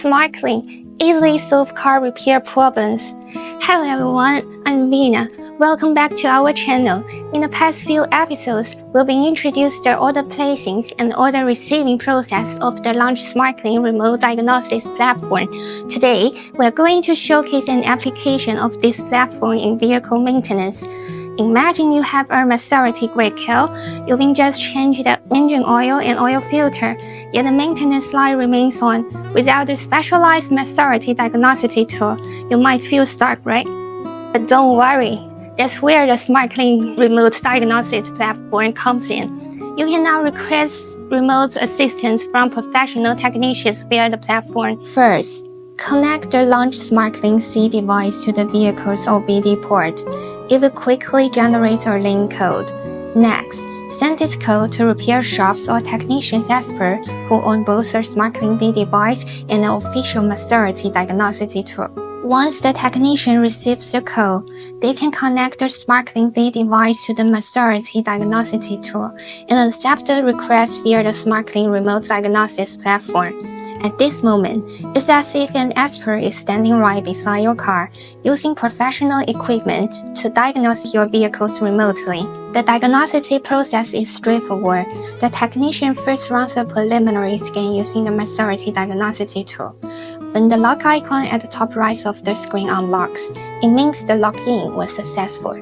SmartLink easily solve car repair problems. Hello everyone, I'm Vina. Welcome back to our channel. In the past few episodes, we've been introduced the order placing and order receiving process of the LAUNCH SmartLink remote diagnostics platform. Today, we're going to showcase an application of this platform in vehicle maintenance. Imagine you have a Maserati Grecale. You can just change the engine oil and oil filter, yet the maintenance light remains on. Without the specialized Maserati diagnostic tool, you might feel stuck, right? But don't worry, that's where the SmartLink remote diagnostics platform comes in. You can now request remote assistance from professional technicians via the platform. First, connect the LAUNCH SmartLink C device to the vehicle's OBD port. It will quickly generate a link code. Next, send this code to repair shops or technicians as per who own both the SmartLink B device and the official Maserati diagnostic tool. Once the technician receives the code, they can connect the SmartLink B device to the Maserati diagnostic tool and accept the request via the SmartLink remote diagnostics platform. At this moment, it's as if an expert is standing right beside your car, using professional equipment to diagnose your vehicles remotely. The diagnostic process is straightforward. The technician first runs a preliminary scan using the Maserati diagnostic tool. When the lock icon at the top right of the screen unlocks, it means the lock-in was successful.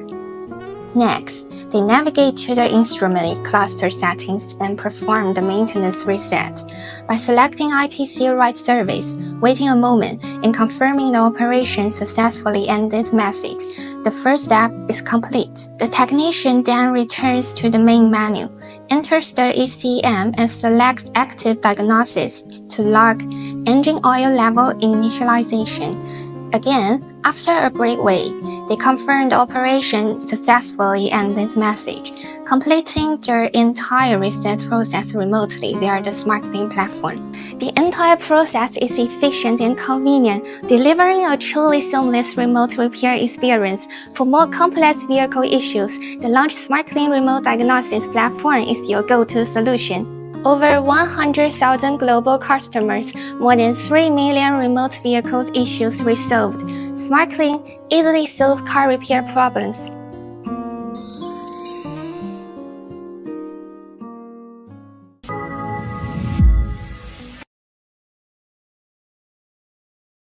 Next, they navigate to the instrument cluster settings and perform the maintenance reset. By selecting IPC Right Service, waiting a moment, and confirming the operation successfully ended message, the first step is complete. The technician then returns to the main menu, enters the ECM and selects Active Diagnosis to log engine oil level initialization. Again, after a brief wait, they confirm the operation successfully ended message, completing the entire reset process remotely via the SmartLink platform. The entire process is efficient and convenient, delivering a truly seamless remote repair experience. For more complex vehicle issues, the LAUNCH SmartLink remote diagnostics platform is your go-to solution. Over 100,000 global customers, more than 3 million remote vehicles issues resolved. SmartLink easily solves car repair problems.